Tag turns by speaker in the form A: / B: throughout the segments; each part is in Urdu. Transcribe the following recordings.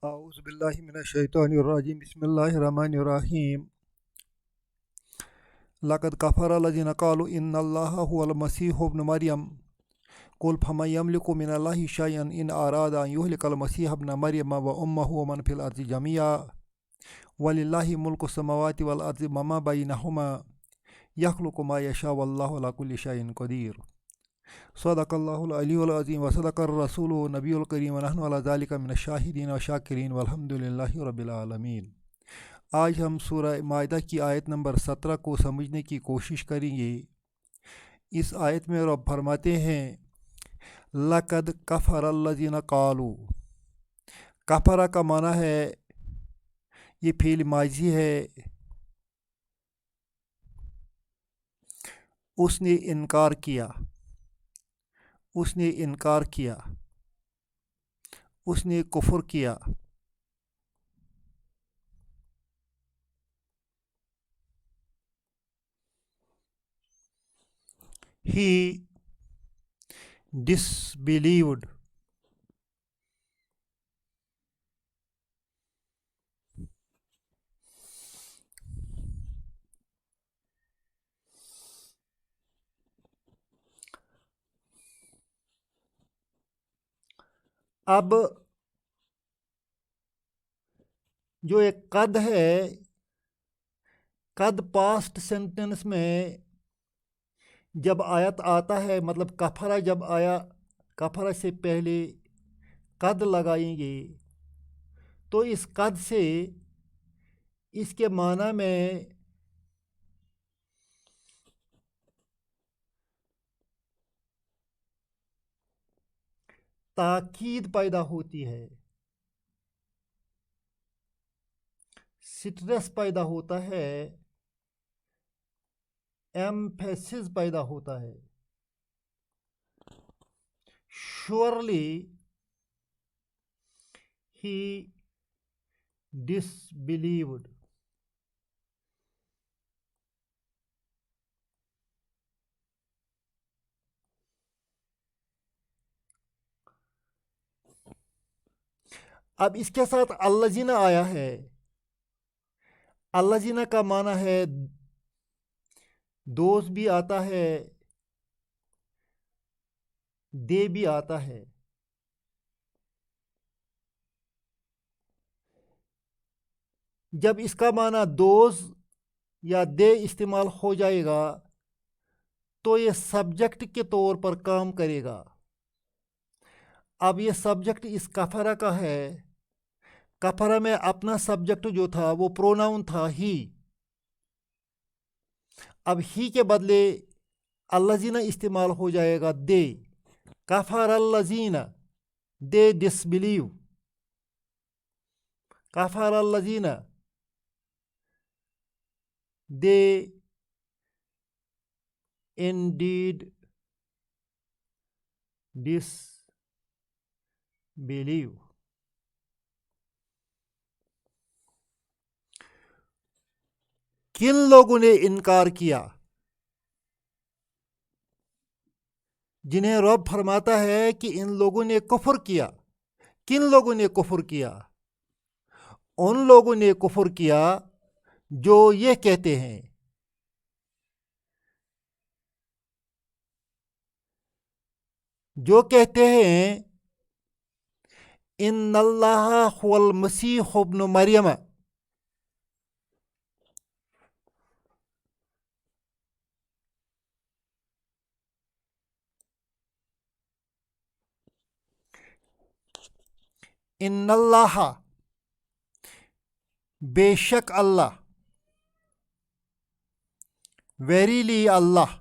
A: اعوذ باللہ من الشیطان الرجیم بسم اللہ الرحمن الرحیم لقد کفر الذین قالوا ان اللہ هو المسیح ابن مریم قل فمن یملک من اللہ شیئا ان اراد ان یہلک المسیح ابن مریم وامہ ومن فی الارض جميعا وللہ ملک السماوات والارض وما بینہما یخلق ما یشاء واللہ علی کل شیء قدیر صدق اللہ العلی العظیم وصدق الرسول نبی الکریم ونحن علی ذلک من الشاہدین والشاکرین والحمد للہ رب العالمین۔ آج ہم سورہ مائدہ کی آیت نمبر 17 کو سمجھنے کی کوشش کریں گے۔ اس آیت میں رب فرماتے ہیں لقد کفر الذین قالوا۔ کفر کا معنی ہے، یہ فعل ماضی ہے، اس نے انکار کیا، اس نے انکار کیا، اس نے کفر کیا۔ He disbelieved. اب جو ایک قد ہے، قد پاسٹ سینٹنس میں جب آیت آتا ہے، مطلب کفرہ جب آیا، کفرہ سے پہلے قد لگائیں گے تو اس قد سے اس کے معنی میں تاکید پیدا ہوتی ہے، سٹریس پیدا ہوتا ہے، ایمفیسس پیدا ہوتا ہے۔ surely he disbelieved. اب اس کے ساتھ الذین آیا ہے۔ الذین کا معنی ہے دوز بھی آتا ہے، دے بھی آتا ہے۔ جب اس کا معنی دوز یا دے استعمال ہو جائے گا تو یہ سبجیکٹ کے طور پر کام کرے گا۔ اب یہ سبجیکٹ اس کفرہ کا ہے، کفرہ میں اپنا سبجیکٹ جو تھا وہ پروناؤن تھا ہی، اب ہی کے بدلے الذین استعمال ہو جائے گا دے، کفر الذین، دے ڈسبلیو، کفر الذین، دے indeed disbelieve. کن لوگوں نے انکار کیا؟ جنہیں رب فرماتا ہے کہ ان لوگوں نے کفر کیا۔ کن لوگوں نے کفر کیا؟ ان لوگوں نے کفر کیا جو یہ کہتے ہیں، جو کہتے ہیں ان اللہ هو المسیح ابن مریم، ان اللہ، بے شک اللہ، ویریلی اللہ،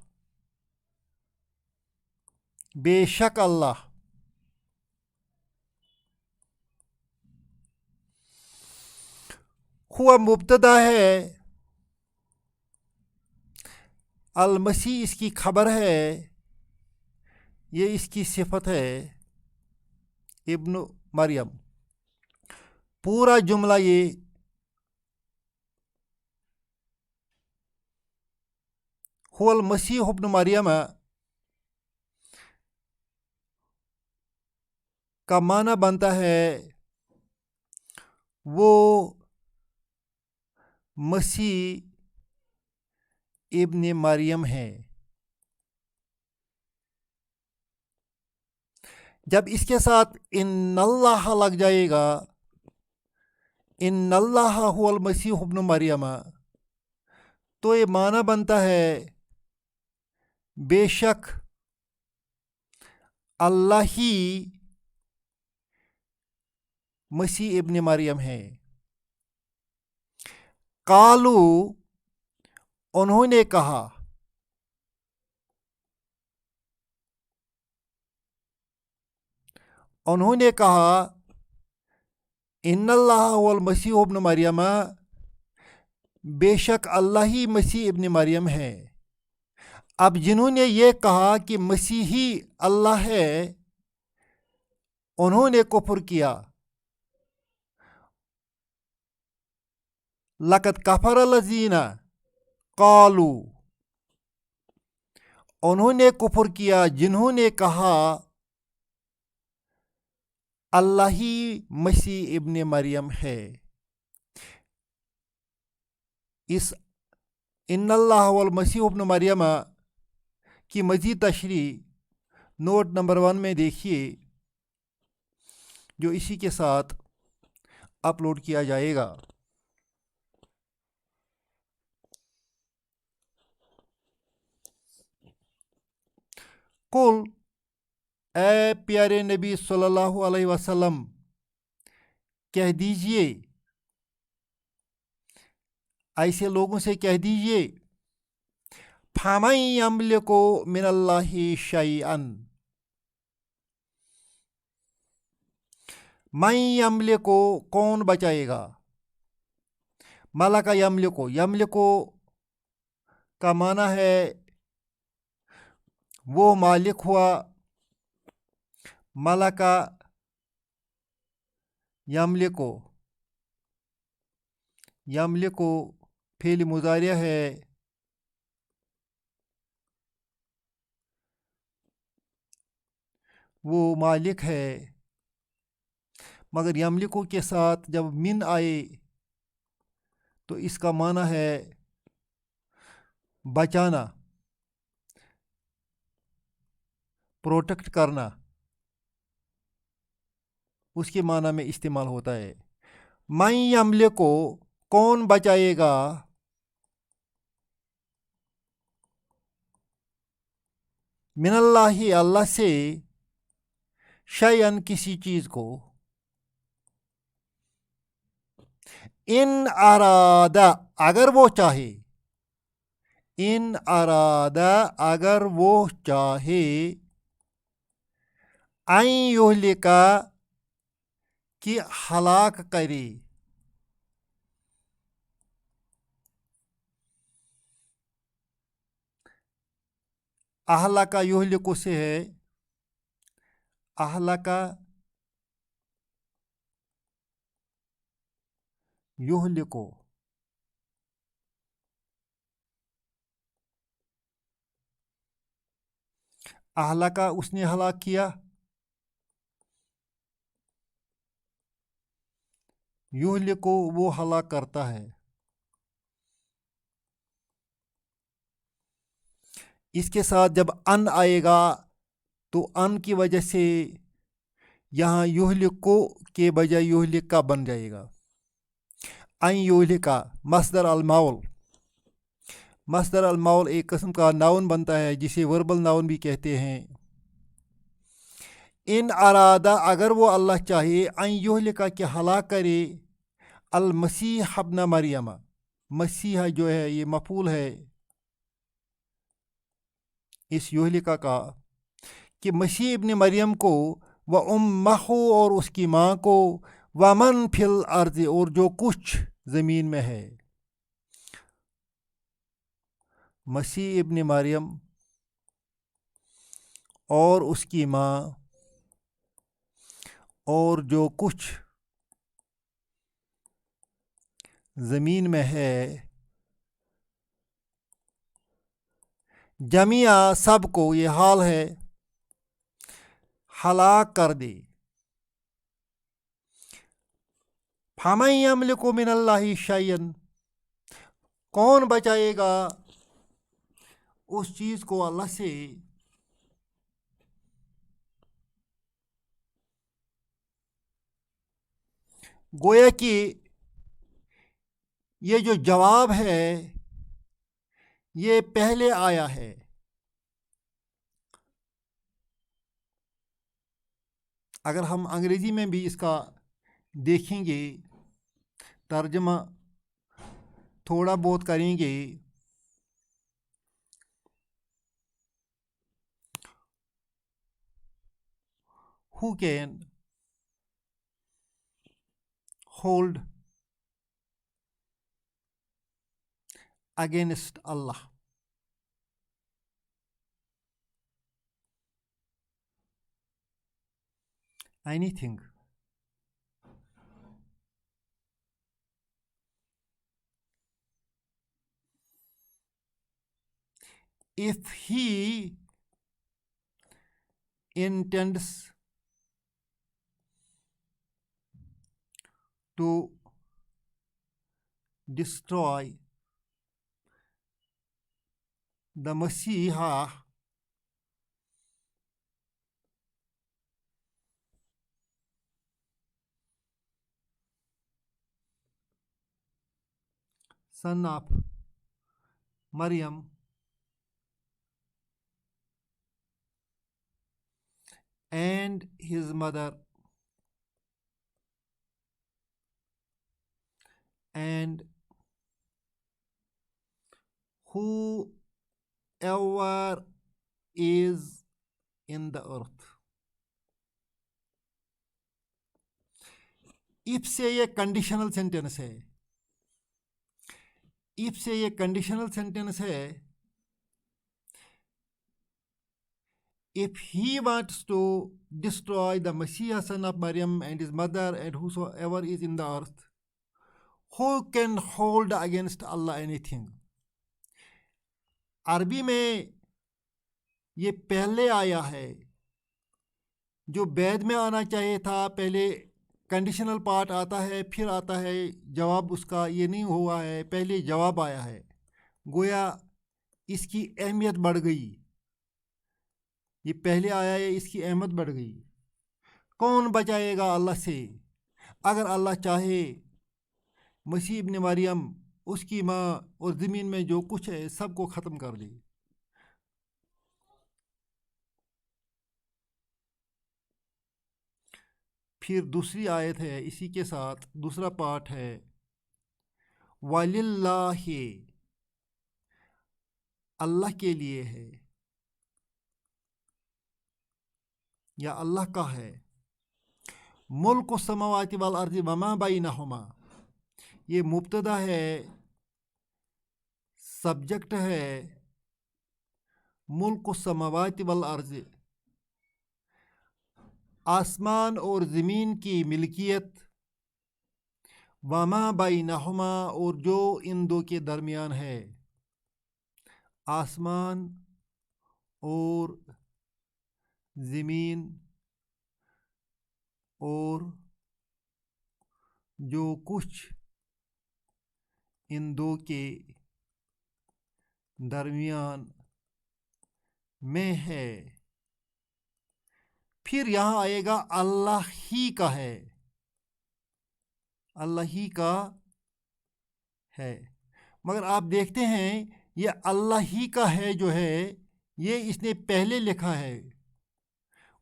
A: بے شک اللہ، ہوا مبتدا ہے، المسیح اس کی خبر ہے، یہ اس کی صفت ہے، ابن مریم۔ پورا جملہ یہ هو المسیح ابن مریم کا معنی بنتا ہے وہ مسیح ابن مریم ہے۔ جب اس کے ساتھ ان اللہ لگ جائے گا، ان اللہ هو المسیح ابن مریم، تو یہ معنی بنتا ہے بے شک اللہ ہی مسیح ابن مریم ہے۔ قالو انہوں نے کہا، ان اللہ هو المسیح ابن مریم، بے شک اللہ ہی مسیح ابن مریم ہے۔ اب جنہوں نے یہ کہا کہ مسیحی اللہ ہے، انہوں نے کفر کیا۔ لقد کفر الذین قالوا، انہوں نے کفر کیا جنہوں نے کہا اللہ ہی مسیح ابن مریم ہے۔ اس ان اللہ والمسیح ابن مریم کی مزید تشریح نوٹ نمبر 1 میں دیکھیے، جو اسی کے ساتھ اپلوڈ کیا جائے گا۔ قل، اے پیارے نبی صلی اللہ علیہ وسلم کہہ دیجئے، ایسے لوگوں سے کہہ دیجئے، فَمَن يَمْلِكُ مِنَ اللَّهِ شَيْئًا، من یملک کون بچائے گا، ملک یملک کا معنی ہے وہ مالک ہوا، ملک یملک فعل مضارع ہے، وہ مالک ہے۔ مگر یملکو کے ساتھ جب من آئے تو اس کا معنی ہے بچانا، پروٹیکٹ کرنا، اس کے معنی میں استعمال ہوتا ہے۔ من یملکو کون بچائے گا، من اللہ اللہ سے، شیئن کسی چیز کو، ان ارادہ اگر وہ چاہے، ان ارادہ اگر وہ چاہے، ان یہلکا کہ ہلاک کرے، اہلکا یہلکو سے ہے، اہلکا یہلکو، اہلکا اس نے ہلاک کیا، یہلکو وہ ہلاک کرتا ہے۔ اس کے ساتھ جب ان آئے گا تو ان کی وجہ سے یہاں یہلکو کے بجائے یہلکا بن جائے گا۔ ان یہلکا مصدر المول ایک قسم کا ناؤن بنتا ہے جسے وربل ناؤن بھی کہتے ہیں۔ ان ارادہ اگر وہ اللہ چاہے، ان یہلکا کہ ہلاک کرے، المسیح ابن مریم، مسیح جو ہے یہ مفعول ہے اس یہلکا کا، کہ مسیح ابن مریم کو، و امہ اور اس کی ماں کو، ومن فی الارض اور جو کچھ زمین میں ہے۔ مسیح ابن مریم اور اس کی ماں اور جو کچھ زمین میں ہے، جميع سب کو، یہ حال ہے، ہلاک کر دے، فَمَن يَمْلِكُ مِنَ اللَّهِ شَيْئًا، کون بچائے گا اس چیز کو اللہ سے گویا کہ یہ جو جواب ہے یہ پہلے آیا ہے. اگر ہم انگریزی میں بھی اس کا دیکھیں گے، ترجمہ تھوڑا بہت کریں گے. Who can hold against Allah? Anything. If he intends to destroy the Messiah, son of Maryam, and his mother, and whoever is in the earth. if سے یہ کنڈیشنل سینٹینس ہے. if سے یہ کنڈیشنل سینٹینس ہے. if he wants to destroy the Messiah son of Maryam and his mother and whosoever is in the earth, who can hold against Allah anything? عربی میں یہ پہلے آیا ہے جو بعد میں آنا چاہیے تھا. پہلے کنڈیشنل پارٹ آتا ہے پھر آتا ہے جواب اس کا. یہ نہیں ہوا ہے، پہلے جواب آیا ہے. گویا اس کی اہمیت بڑھ گئی. یہ پہلے آیا ہے، اس کی اہمیت بڑھ گئی. کون بچائے گا اللہ سے؟ اگر اللہ چاہے مسیح ابن مریم، اس کی ماں اور زمین میں جو کچھ ہے سب کو ختم کر دے. پھر دوسری آیت ہے اسی کے ساتھ، دوسرا پارٹ ہے وَلِلَّهِ، اللہ کے لیے ہے یا اللہ کا ہے. ملک السماوات والارض وما بینہما، یہ مبتدا ہے، سبجیکٹ ہے. ملک السماوات والارض، آسمان اور زمین کی ملکیت. وما بینہما، اور جو ان دو کے درمیان ہے. آسمان اور زمین اور جو کچھ ان دو کے درمیان میں ہے. پھر یہاں آئے گا اللہ ہی کا ہے، اللہ ہی کا ہے. مگر آپ دیکھتے ہیں یہ اللہ ہی کا ہے جو ہے یہ اس نے پہلے لکھا ہے.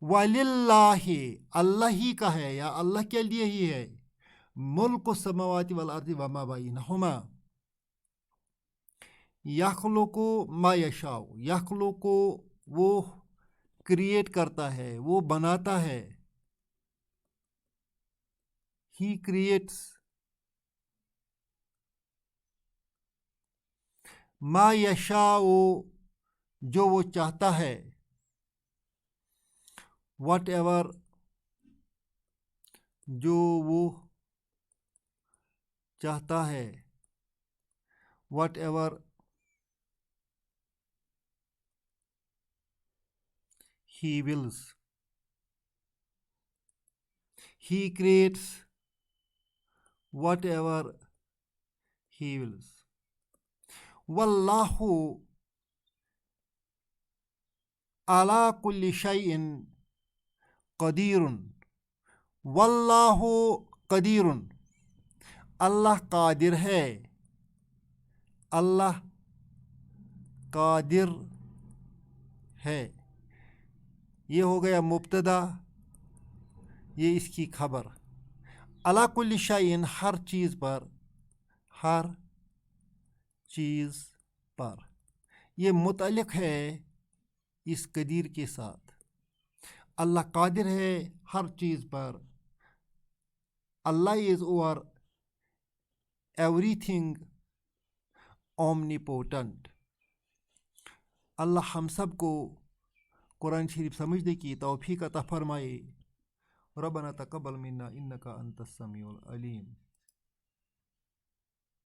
A: وَلِلَّهِ، اللہ ہی کا ہے یا اللہ کے لیے ہی ہے. ملک السماوات والارض وما بینہما، یخلق ما یشاء، یخلق وہ کریٹ کرتا ہے، وہ بناتا ہے. He creates ما یشاء، جو وہ چاہتا ہے. واٹ ایور، جو وہ چاہتا ہے. What ever he wills. He creates whatever He wills. Wallahu ala kulli shay'in qadirun. Wallahu qadirun. اللہ قادر ہے. اللہ قادر ہے. یہ ہو گیا مبتدا، یہ اس کی خبر. علی کل شیء ہر چیز پر، ہر چیز پر. یہ متعلق ہے اس قدیر کے ساتھ. اللہ قادر ہے ہر چیز پر. اللہ از اوور ایوری تھنگ اومنیپوٹنٹ. اللہ ہم سب کو قرآن شریف سمجھنے کی توفیق عطا فرمائے. ربنا تقبل منا انک انت السمیع العلیم.